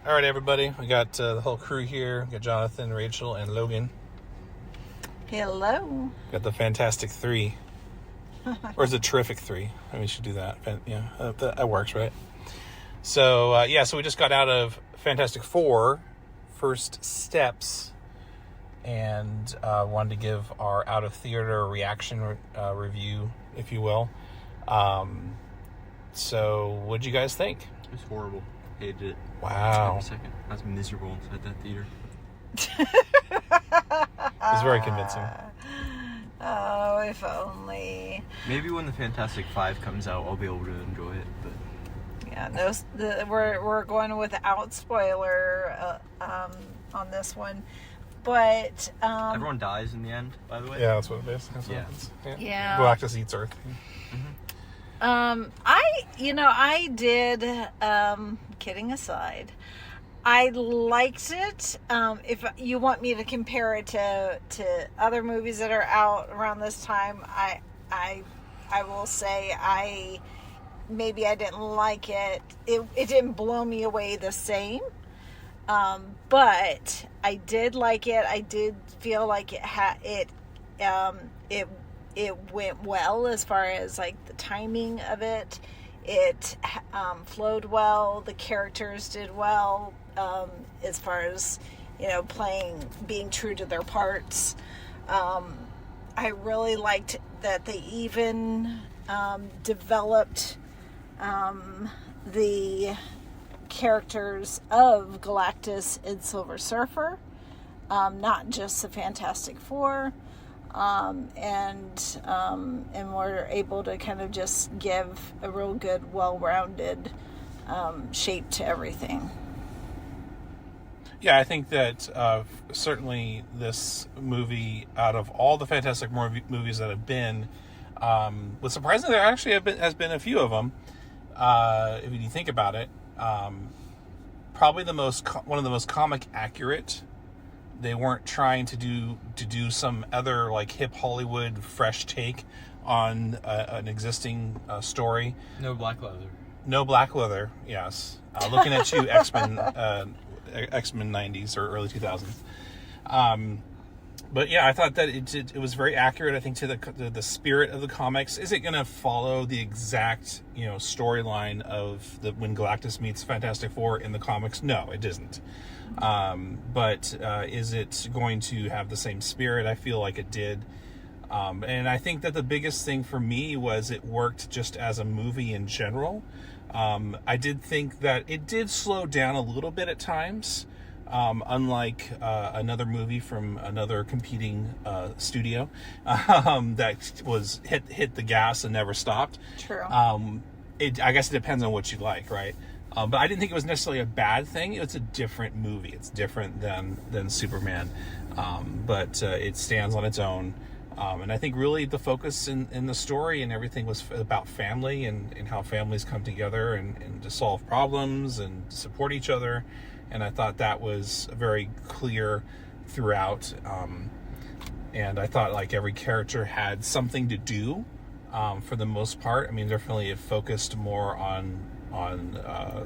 All right, everybody. We got the whole crew here. We got Jonathan, Rachel, and Logan. Hello. Got the Fantastic Three. Or is it Terrific Three? Maybe we should do that. Yeah, that works, right? So, so we just got out of Fantastic Four, First Steps, and wanted to give our out-of-theater reaction review, if you will. So, what'd you guys think? It was horrible. Hated it. Wow. Wait a second. I was miserable inside that theater. It's very convincing. Oh, if only. Maybe when the Fantastic Five comes out, I'll be able to enjoy it. But yeah, we're going without spoiler on this one, but everyone dies in the end. By the way. Yeah, that's what it is. That's what happens. Yeah. Galactus eats Earth. I did, kidding aside, I liked it. If you want me to compare it to other movies that are out around this time, I will say I didn't like it. It didn't blow me away the same. But I did like it. I did feel like it went well as far as like the timing of it. It flowed well. The characters did well as far as, being true to their parts. I really liked that they even developed the characters of Galactus and Silver Surfer, not just the Fantastic Four. And we're able to kind of just give a real good, well-rounded shape to everything. Yeah, I think that certainly this movie, out of all the Fantastic movies that have been, was surprising. There actually has been a few of them. If you think about it, probably one of the most comic accurate. They weren't trying to do some other like hip Hollywood fresh take on an existing story. No black leather. No black leather. Yes. Looking at you, X-Men 90s or early 2000s. But yeah, I thought that it was very accurate. I think to the spirit of the comics. Is it going to follow the exact storyline of when Galactus meets Fantastic Four in the comics? No, it isn't. But is it going to have the same spirit? I feel like it did. And I think that the biggest thing for me was it worked just as a movie in general. I did think that it did slow down a little bit at times, unlike another movie from another competing studio that was hit the gas and never stopped. True. I guess it depends on what you like, right? But I didn't think it was necessarily a bad thing. It's a different movie. It's different than Superman. But it stands on its own. And I think really the focus in the story and everything was about family and how families come together and to solve problems and to support each other. And I thought that was very clear throughout. And I thought like every character had something to do for the most part. I mean, definitely it focused more on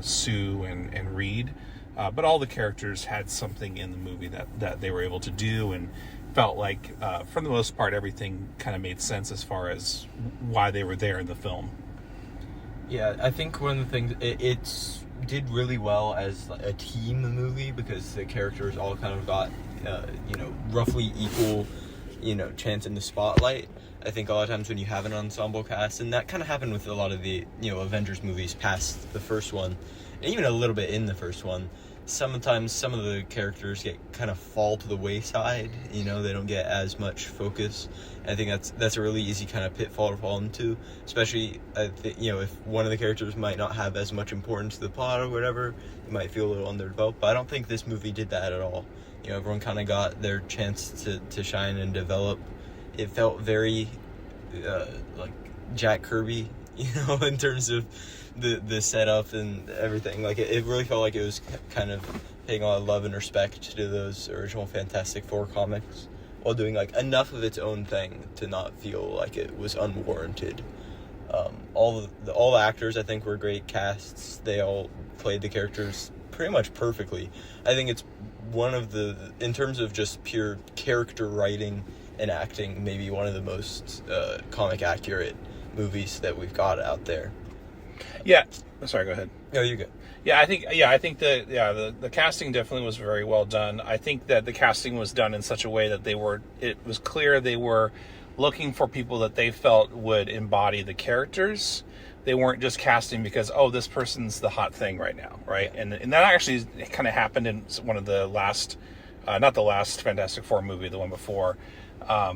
Sue and Reed, but all the characters had something in the movie that they were able to do, and felt like for the most part everything kind of made sense as far as why they were there in the film. Yeah, I think one of the things it did really well as a team movie because the characters all kind of got roughly equal chance in the spotlight. I think a lot of times when you have an ensemble cast, and that kind of happened with a lot of the Avengers movies past the first one, and even a little bit in the first one, sometimes some of the characters kind of fall to the wayside. They don't get as much focus. And I think that's a really easy kind of pitfall to fall into, especially if one of the characters might not have as much importance to the plot or whatever, you might feel a little underdeveloped. But I don't think this movie did that at all. Everyone kind of got their chance to shine and develop. It felt very like Jack Kirby, in terms of the setup and everything. Like it really felt like it was kind of paying a lot of love and respect to those original Fantastic Four comics while doing like enough of its own thing to not feel like it was unwarranted. All the actors I think were great casts. They all played the characters pretty much perfectly. I think it's one of the, in terms of just pure character writing and acting, maybe one of the most comic accurate movies that we've got out there. Yeah. Sorry, go ahead. No, you're good. I think the casting definitely was very well done. I think that the casting was done in such a way that it was clear they were looking for people that they felt would embody the characters. They weren't just casting because, oh, this person's the hot thing right now, right? And that actually kind of happened in one of the last, not the last Fantastic Four movie, the one before. I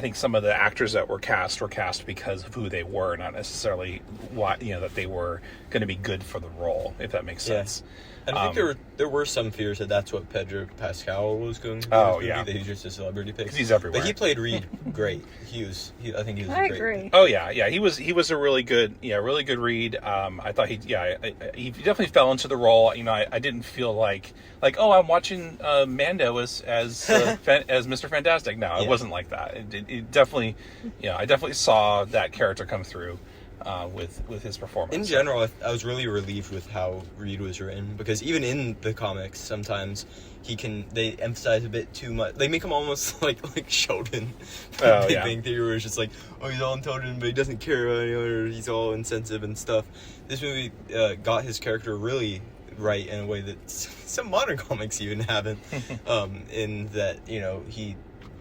think some of the actors that were cast because of who they were, not necessarily that they were going to be good for the role, if that makes sense. And I think there were some fears that that's what Pedro Pascal was going to be. That he was just a celebrity pick. Because he's everywhere. But he played Reed great. I think he was I a great agree. pick. Oh yeah. He was a really good Reed. I thought he definitely fell into the role. I didn't feel like oh, I'm watching Mando as Mr. Fantastic. No, it wasn't like that. It definitely, I definitely saw that character come through with his performance. In general, I was really relieved with how Reed was written, because even in the comics, sometimes they emphasize a bit too much. They make him almost like Sheldon from Big Bang Theory, where it's just like, oh, he's all intelligent, but he doesn't care about anyone, or he's all insensitive and stuff. This movie got his character really right in a way that some modern comics even haven't, in that,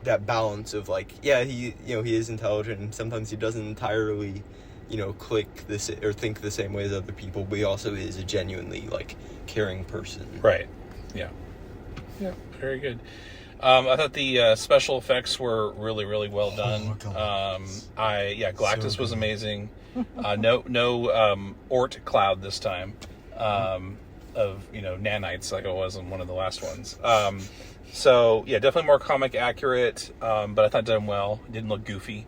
that balance of he is intelligent, and sometimes he doesn't entirely click this or think the same way as other people, but he also is a genuinely caring person. Right. Yeah, very good. I thought the special effects were really, really well done. Galactus was amazing. No Oort cloud this time, of nanites like it was in one of the last ones. Definitely more comic accurate, but I thought it done well. It didn't look goofy.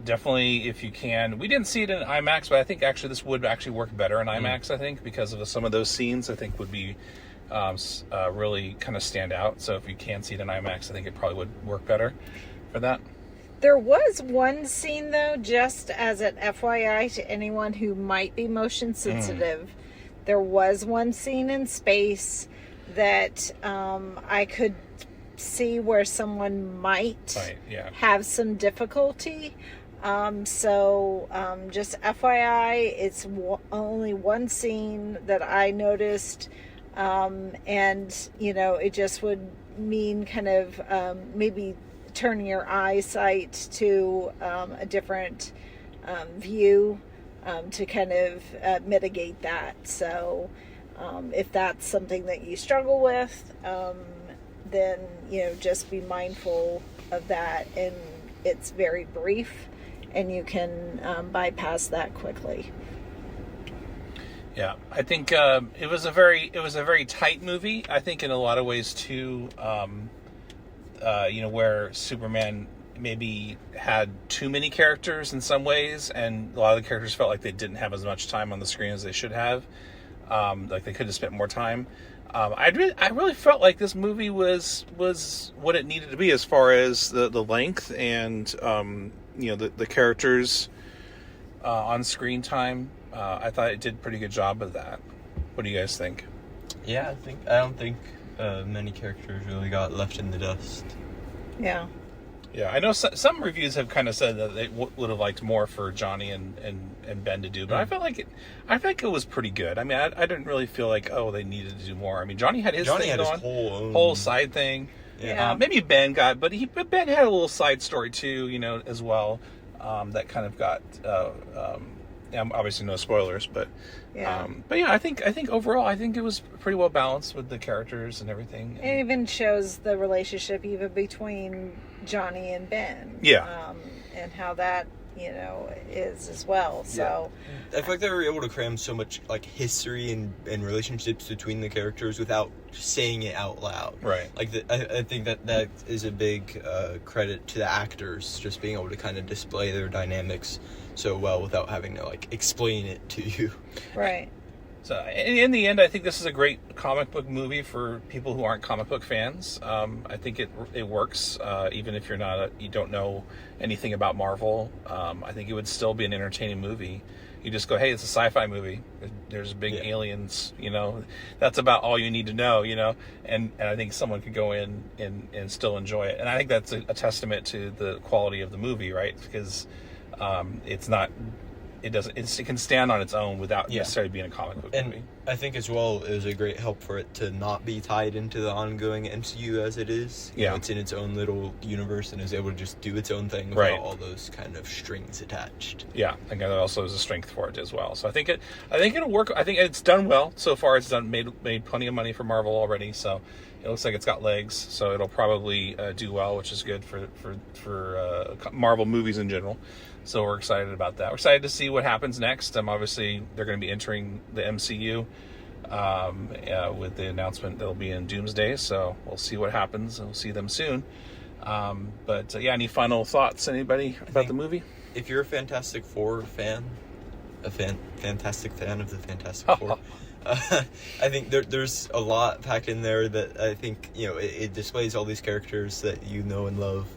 Definitely, if you can, we didn't see it in IMAX, but I think actually this would actually work better in IMAX. I think because of some of those scenes, I think would be really kind of stand out. So if you can see it in IMAX, I think it probably would work better for that. There was one scene, though, just as an FYI to anyone who might be motion sensitive. There was one scene in space that I could see where someone might have some difficulty. Just FYI, it's only one scene that I noticed, and it just would mean kind of maybe turning your eyesight to a different view to kind of mitigate that. So if that's something that you struggle with, then just be mindful of that, and it's very brief, and you can bypass that quickly. Yeah, I think it was a very tight movie. I think in a lot of ways too, where Superman maybe had too many characters in some ways, and a lot of the characters felt like they didn't have as much time on the screen as they should have. Like they could have spent more time. I really felt like this movie was what it needed to be as far as the length and the characters on screen time. I thought it did a pretty good job of that. What do you guys think? Yeah, I don't think many characters really got left in the dust. Yeah. Yeah, I know some reviews have kind of said that they would have liked more for Johnny and Ben to do, but I felt like it was pretty good. I mean, I didn't really feel like, oh, they needed to do more. I mean, Johnny had his whole side thing. Yeah. Maybe Ben got, but Ben had a little side story too, as well. That kind of got. Obviously, no spoilers, but I think overall, I think it was pretty well balanced with the characters and everything. It even shows the relationship even between Johnny and Ben. Yeah. And how that, is as well. So I feel like they were able to cram so much history and relationships between the characters without saying it out loud. Right. I think that is a big credit to the actors, just being able to kind of display their dynamics so well without having to explain it to you. Right. So in the end, I think this is a great comic book movie for people who aren't comic book fans. I think it works, even if you don't know anything about Marvel. I think it would still be an entertaining movie. You just go, hey, it's a sci-fi movie. There's big aliens, you know. That's about all you need to know, you know. And I think someone could go in and still enjoy it. And I think that's a testament to the quality of the movie, right? Because it's not... It can stand on its own without necessarily being a comic book movie. I think as well it was a great help for it to not be tied into the ongoing MCU as it is. You know, it's in its own little universe and is able to just do its own thing without all those kind of strings attached. Yeah, I think that also is a strength for it as well. So I think it'll work. I think it's done well so far. It's made plenty of money for Marvel already. So it looks like it's got legs. So it'll probably do well, which is good for Marvel movies in general. So we're excited about that. We're excited to see what happens next. Obviously, they're going to be entering the MCU with the announcement they'll be in Doomsday. So we'll see what happens. We'll see them soon. But any final thoughts, anybody, about the movie? If you're a Fantastic Four fan, fantastic fan of the Fantastic Four, I think there's a lot packed in there that I think, you know, it displays all these characters that you know and love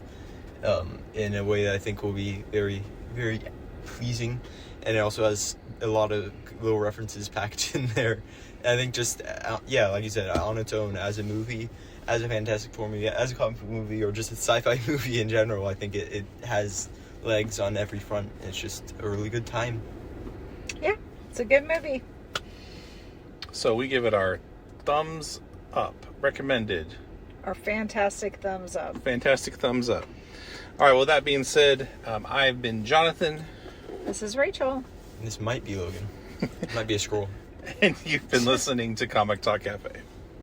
in a way that I think will be very, very pleasing. And it also has a lot of little references packed in there. And I think just, like you said, on its own, as a movie, as a Fantastic Four movie, as a comic book movie, or just a sci-fi movie in general, I think it has legs on every front. It's just a really good time. Yeah, it's a good movie. So we give it our thumbs up. Recommended. Our fantastic thumbs up. Fantastic thumbs up. All right, well, that being said, I've been Jonathan. This is Rachel. And this might be Logan. It might be a scroll. And you've been listening to Comic Talk Cafe.